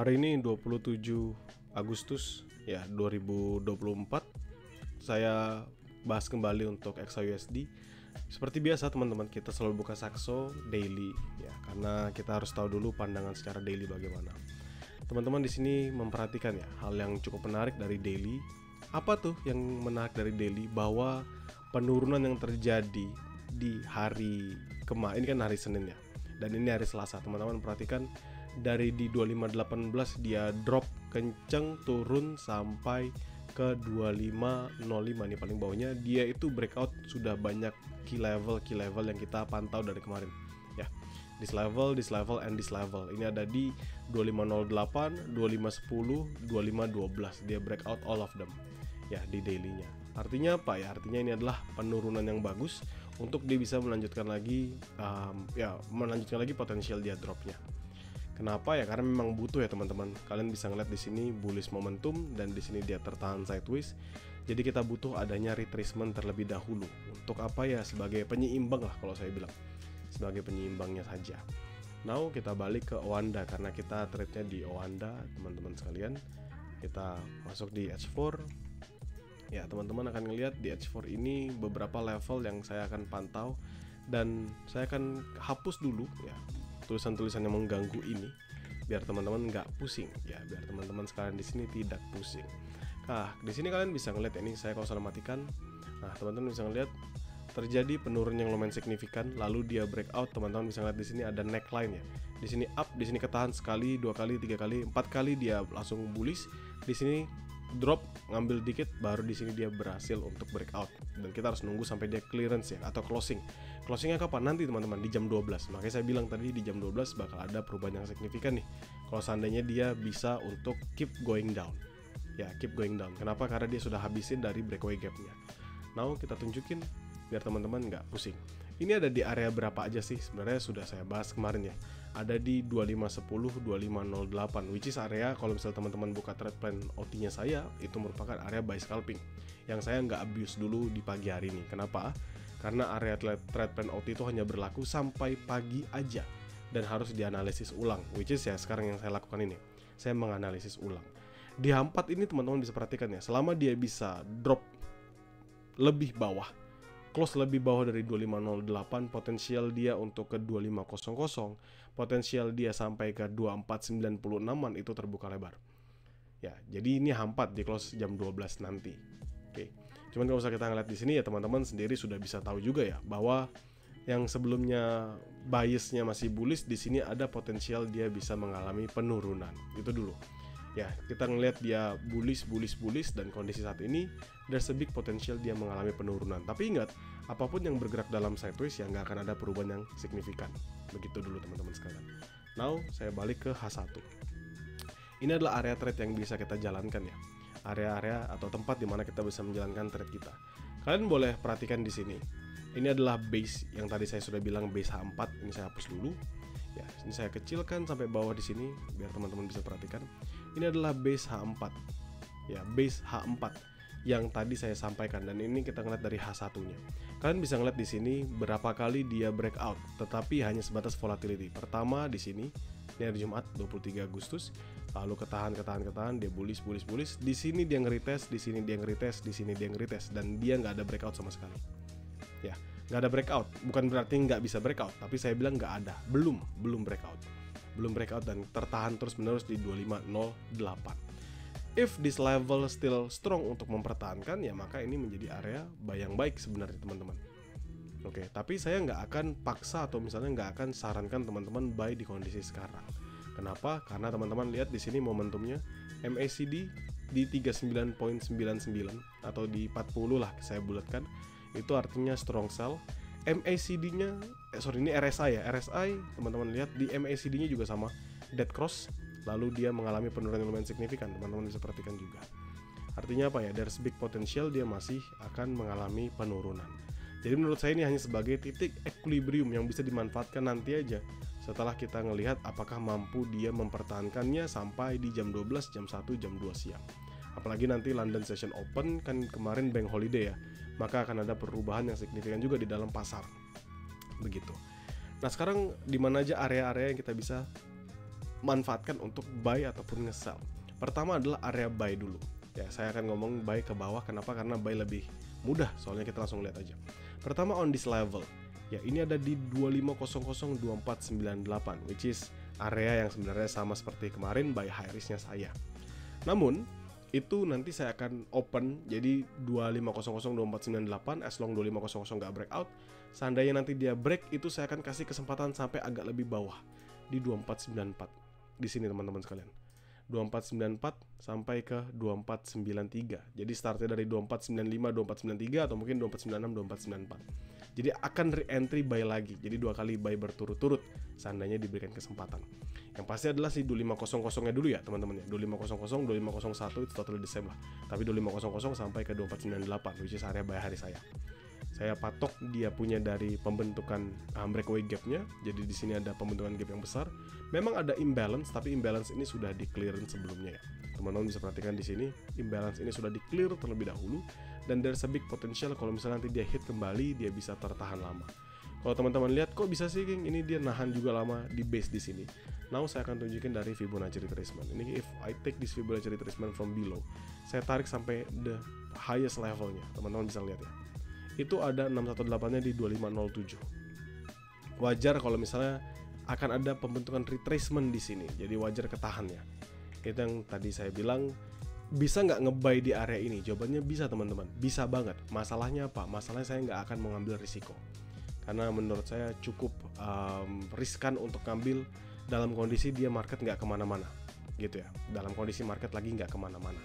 Hari ini 27 Agustus ya 2024. Saya bahas kembali untuk XAUSD. Seperti biasa teman-teman, kita selalu buka Saxo daily ya, karena kita harus tahu dulu pandangan secara daily bagaimana. Teman-teman di sini memperhatikan ya hal yang cukup menarik dari daily. Apa tuh yang menarik dari daily? Bahwa penurunan yang terjadi di hari kemarin, ini kan hari Senin ya, dan ini hari Selasa. Teman-teman perhatikan, dari di 2518 dia drop kenceng turun sampai ke 2505 nih paling bawahnya. Dia itu breakout sudah banyak key level yang kita pantau dari kemarin ya. This level, and this level. Ini ada di 2508, 2510, 2512. Dia breakout all of them ya di daily-nya. Artinya apa ya? Artinya ini adalah penurunan yang bagus untuk dia bisa melanjutkan lagi potensial dia dropnya. Kenapa ya? Karena memang butuh ya teman-teman. Kalian bisa ngeliat di sini bullish momentum dan di sini dia tertahan sideways. Jadi kita butuh adanya retracement terlebih dahulu. Untuk apa ya? Sebagai penyeimbang lah kalau saya bilang. Sebagai penyeimbangnya saja. Now kita balik ke Oanda karena kita trade-nya di Oanda, teman-teman sekalian. Kita masuk di H4. Ya, teman-teman akan ngelihat di H4 ini beberapa level yang saya akan pantau dan saya akan hapus dulu ya tulisan-tulisan yang mengganggu ini biar teman-teman nggak pusing ya, biar teman-teman sekalian di sini tidak pusing. Nah, di sini kalian bisa ngeliat ini, saya kalau salah matikan. Nah, teman-teman bisa ngeliat terjadi penurunan yang lumayan signifikan, lalu dia breakout. Teman-teman bisa ngeliat di sini ada neckline ya. Di sini up, di sini ketahan sekali, 2 kali, 3 kali, 4 kali dia langsung bullish. Di sini drop, ngambil dikit, baru di sini dia berhasil untuk breakout. Dan kita harus nunggu sampai dia clearance ya, atau closing. Closingnya kapan? Nanti teman-teman, di jam 12. Makanya saya bilang tadi di jam 12 bakal ada perubahan yang signifikan nih. Kalau seandainya dia bisa untuk keep going down. Ya, keep going down. Kenapa? Karena dia sudah habisin dari breakaway gapnya. Now kita tunjukin biar teman-teman nggak pusing. Ini ada di area berapa aja sih? Sebenarnya sudah saya bahas kemarin ya. Ada di 2510, 2508, which is area kalau misalnya teman-teman buka trade plan OT-nya saya, itu merupakan area buy scalping yang saya nggak abuse dulu di pagi hari ini. Kenapa? Karena area trade plan OT itu hanya berlaku sampai pagi aja dan harus dianalisis ulang, which is ya sekarang yang saya lakukan ini. Saya menganalisis ulang. Di H4 ini teman-teman bisa perhatikan ya, selama dia bisa drop lebih bawah, close lebih bawah dari 2508, potensial dia untuk ke 2500, potensial dia sampai ke 2496-an itu terbuka lebar. Ya, jadi ini H4 di close jam 12 nanti. Oke. Cuman kalau usah kita ngeliat di sini ya teman-teman sendiri sudah bisa tahu juga ya bahwa yang sebelumnya biasnya masih bullish, di sini ada potensial dia bisa mengalami penurunan. Itu dulu. Ya, kita ngelihat dia bullish dan kondisi saat ini there's a big potential dia mengalami penurunan. Tapi ingat, apapun yang bergerak dalam sideways ya nggak akan ada perubahan yang signifikan. Begitu dulu teman-teman sekalian. Now, saya balik ke H1. Ini adalah area trade yang bisa kita jalankan ya. Area-area atau tempat di mana kita bisa menjalankan trade kita. Kalian boleh perhatikan di sini. Ini adalah base yang tadi saya sudah bilang, base H4. Ini saya hapus dulu. Ya, ini saya kecilkan sampai bawah di sini biar teman-teman bisa perhatikan. Ini adalah base H4. Ya, base H4 yang tadi saya sampaikan, dan ini kita ngeliat dari H1-nya. Kalian bisa ngeliat di sini berapa kali dia breakout, tetapi hanya sebatas volatility. Pertama di sini, ini hari Jumat 23 Agustus, lalu ketahan, dia bullish. Di sini dia nge-retest, di sini dia nge-retest, di sini dia nge-retest, dan dia nggak ada breakout sama sekali. Ya, nggak ada breakout, bukan berarti nggak bisa breakout, tapi saya bilang nggak ada, belum breakout dan tertahan terus menerus di 2508. If this level still strong untuk mempertahankan ya, maka ini menjadi area buy yang baik sebenarnya teman-teman. Oke, tapi saya nggak akan paksa atau misalnya nggak akan sarankan teman-teman buy di kondisi sekarang. Kenapa? Karena teman-teman lihat di sini momentumnya MACD di 39.99 atau di 40 lah saya bulatkan. Itu artinya strong sell. MACD-nya, ini RSI ya. RSI teman-teman lihat di MACD-nya juga sama, dead cross. Lalu dia mengalami penurunan yang lumayan signifikan. Teman-teman bisa perhatikan juga. Artinya apa ya? There's big potential dia masih akan mengalami penurunan. Jadi menurut saya ini hanya sebagai titik equilibrium yang bisa dimanfaatkan nanti aja. Setelah kita ngelihat apakah mampu dia mempertahankannya sampai di jam 12, jam 1, jam 2 siang. Apalagi nanti London Session Open kan kemarin bank holiday ya, maka akan ada perubahan yang signifikan juga di dalam pasar. Begitu. Nah sekarang di mana aja area-area yang kita bisa manfaatkan untuk buy ataupun nge-sell. Pertama adalah area buy dulu. Ya, saya akan ngomong buy ke bawah. Kenapa? Karena buy lebih mudah, soalnya kita langsung lihat aja. Pertama on this level. Ya, ini ada di 2500-2498, which is area yang sebenarnya sama seperti kemarin buy high risk-nya saya. Namun, itu nanti saya akan open jadi 2500-2498 as long 2500 nggak breakout. Seandainya nanti dia break, itu saya akan kasih kesempatan sampai agak lebih bawah di 2494. Di sini teman-teman sekalian. 2494 sampai ke 2493. Jadi startnya dari 2495, 2493 atau mungkin 2496, 2494. Jadi akan re-entry buy lagi. Jadi 2 kali buy berturut-turut seandainya diberikan kesempatan. Yang pasti adalah si 2500-nya dulu ya teman-teman ya. 2500, 2501 itu totally the same lah. Tapi 2500 sampai ke 2498 which is area buy hari saya. Saya patok dia punya dari pembentukan breakaway gap-nya. Jadi di sini ada pembentukan gap yang besar. Memang ada imbalance, tapi imbalance ini sudah di-clearance sebelumnya ya. Teman-teman bisa perhatikan di sini, imbalance ini sudah di-clear terlebih dahulu dan there's a big potential kalau misalnya nanti dia hit kembali, dia bisa tertahan lama. Kalau teman-teman lihat kok bisa sih King, ini dia nahan juga lama di base di sini. Now saya akan tunjukin dari Fibonacci retracement. Ini if I take this Fibonacci retracement from below, saya tarik sampai the highest levelnya. Teman-teman bisa lihat ya. Itu ada 618-nya di 2507. Wajar kalau misalnya akan ada pembentukan retracement di sini. Jadi wajar ketahan ya. Itu yang tadi saya bilang, bisa nggak nge-buy di area ini? Jawabannya bisa teman-teman, bisa banget. Masalahnya apa? Masalahnya saya nggak akan mengambil risiko. Karena menurut saya cukup riskan untuk ngambil dalam kondisi dia market nggak kemana-mana. Gitu ya, dalam kondisi market lagi nggak kemana-mana.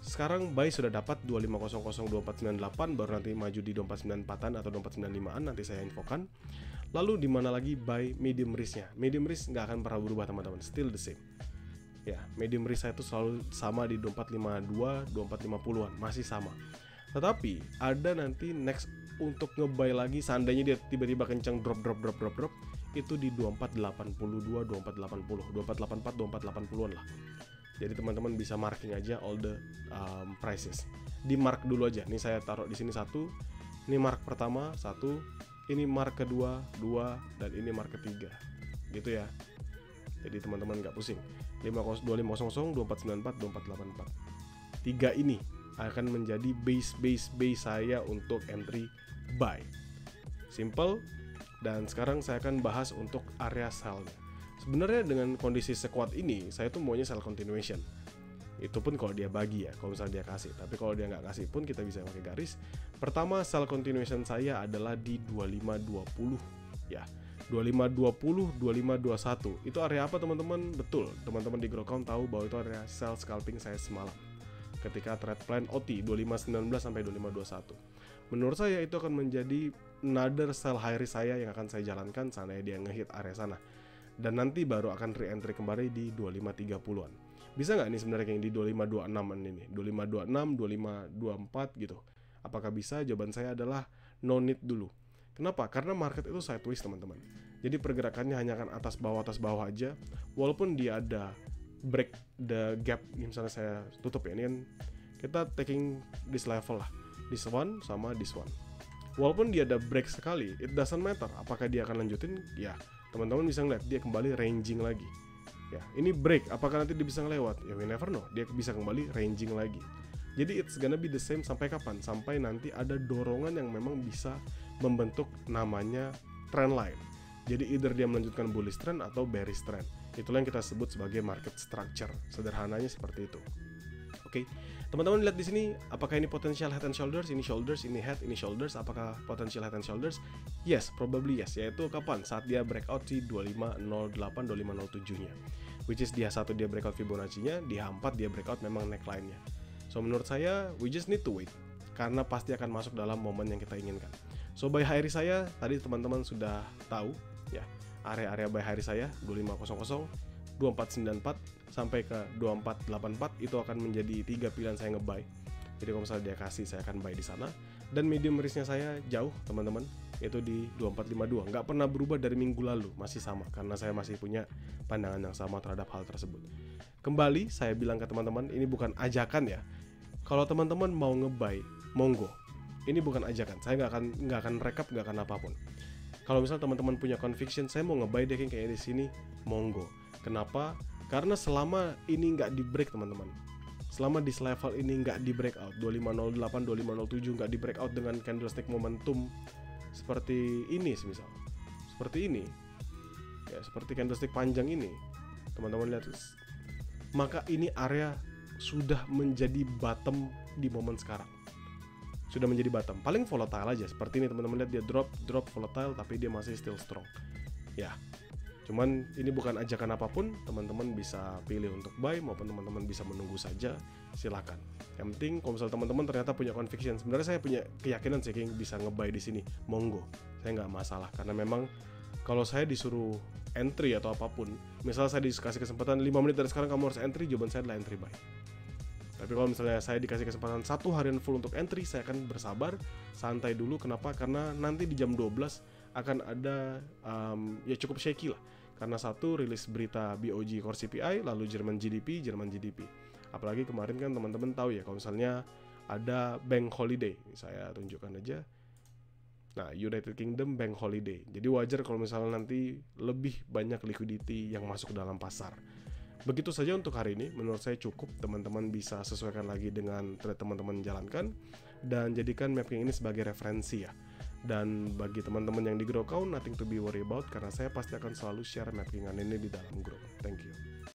Sekarang buy sudah dapat 2500-2498, baru nanti maju di 2494-an atau 2495-an, nanti saya infokan. Lalu di mana lagi buy medium risk-nya? Medium risk nggak akan pernah berubah teman-teman, still the same. Ya, medium risk saya itu selalu sama di 2452, 2450-an, masih sama. Tetapi ada nanti next untuk nge-buy lagi, seandainya dia tiba-tiba kencang drop, itu di 2482, 2480, 2484, 2480-an lah. Jadi teman-teman bisa marking aja all the prices. Di mark dulu aja. Nih saya taruh di sini 1. Ini mark pertama 1. Ini mark kedua 2 dan ini mark ketiga. Gitu ya. Jadi teman-teman nggak pusing. 2500, 2494, 2484. 3 ini akan menjadi base saya untuk entry buy. Simple. Dan sekarang saya akan bahas untuk area sell-nya. Sebenarnya dengan kondisi sekuat ini, saya tuh maunya sell continuation. Itu pun kalau dia bagi ya, kalau misalnya dia kasih. Tapi kalau dia nggak kasih pun kita bisa pakai garis. Pertama, sell continuation saya adalah di 2520 ya. 2520, 2521. Itu area apa teman-teman? Betul, teman-teman di Growcount tahu bahwa itu area sell scalping saya semalam. Ketika trade plan OT 2519 sampai 2521. Menurut saya itu akan menjadi another sell high risk saya yang akan saya jalankan seandainya dia ngehit area sana. Dan nanti baru akan re-entry kembali di 2530-an. Bisa nggak nih sebenarnya yang di 2526-an ini? 2526, 2524 gitu. Apakah bisa? Jawaban saya adalah no need dulu. Kenapa? Karena market itu sideways teman-teman. Jadi pergerakannya hanya akan atas bawah aja. Walaupun dia ada break the gap, misalnya saya tutup ya, ini kan kita taking this level lah. This one sama this one. Walaupun dia ada break sekali, it doesn't matter. Apakah dia akan lanjutin? Ya, teman-teman bisa ngeliat dia kembali ranging lagi. Ya, ini break. Apakah nanti dia bisa ngelewat? Ya, we never know. Dia bisa kembali ranging lagi. Jadi it's gonna be the same sampai kapan? Sampai nanti ada dorongan yang memang bisa membentuk namanya trend line. Jadi either dia melanjutkan bullish trend atau bearish trend. Itulah yang kita sebut sebagai market structure. Sederhananya seperti itu. Oke, teman-teman lihat di sini, apakah ini potential head and shoulders, ini head, ini shoulders, apakah potential head and shoulders? Yes, probably yes. Yaitu kapan? Saat dia breakout di 2508, 2507-nya. Which is di H1 dia breakout Fibonacci-nya, di H4 dia breakout memang neckline-nya. So menurut saya, we just need to wait. Karena pasti akan masuk dalam momen yang kita inginkan. So buy high risk saya, tadi teman-teman sudah tahu ya, area-area buy high risk saya 2500, 2494 sampai ke 2484 itu akan menjadi 3 pilihan saya nge-buy. Jadi kalau misalnya dia kasih, saya akan buy di sana. Dan medium risk-nya saya jauh teman-teman, itu di 2452. Nggak pernah berubah dari minggu lalu, masih sama karena saya masih punya pandangan yang sama terhadap hal tersebut. Kembali saya bilang ke teman-teman, ini bukan ajakan ya. Kalau teman-teman mau nge-buy, monggo. Ini bukan ajakan. Saya nggak akan rekap, nggak akan apapun. Kalau misalnya teman-teman punya conviction, saya mau nge-buy deh kayak di sini, monggo. Kenapa? Karena selama ini nggak di break teman-teman, selama di level ini nggak di breakout 2508, 2507 nggak di breakout dengan candlestick momentum seperti ini, semisal seperti ini ya, seperti candlestick panjang ini, teman-teman lihat, maka ini area sudah menjadi bottom di momen sekarang, sudah menjadi bottom. Paling volatile aja seperti ini teman-teman lihat, dia drop volatile tapi dia masih still strong ya. Cuman ini bukan ajakan apapun, teman-teman bisa pilih untuk buy maupun teman-teman bisa menunggu saja, silakan. Yang penting kalau misalnya teman-teman ternyata punya conviction, sebenarnya saya punya keyakinan sih King bisa nge-buy di sini, monggo, saya nggak masalah. Karena memang kalau saya disuruh entry atau apapun, misal saya dikasih kesempatan 5 menit dari sekarang kamu harus entry, jawaban saya adalah entry buy. Tapi kalau misalnya saya dikasih kesempatan 1 harian full untuk entry, saya akan bersabar, santai dulu. Kenapa? Karena nanti di jam 12 akan ada ya cukup shaky lah. Karena satu, rilis berita BOJ Core CPI, lalu Jerman GDP. Apalagi kemarin kan teman-teman tahu ya, kalau misalnya ada bank holiday, saya tunjukkan aja. Nah, United Kingdom bank holiday. Jadi wajar kalau misalnya nanti lebih banyak liquidity yang masuk ke dalam pasar. Begitu saja untuk hari ini, menurut saya cukup. Teman-teman bisa sesuaikan lagi dengan trade teman-teman jalankan, dan jadikan mapping ini sebagai referensi ya. Dan bagi teman-teman yang di Grow Account, nothing to be worry about, karena saya pasti akan selalu share mappingan ini di dalam grup. Thank you.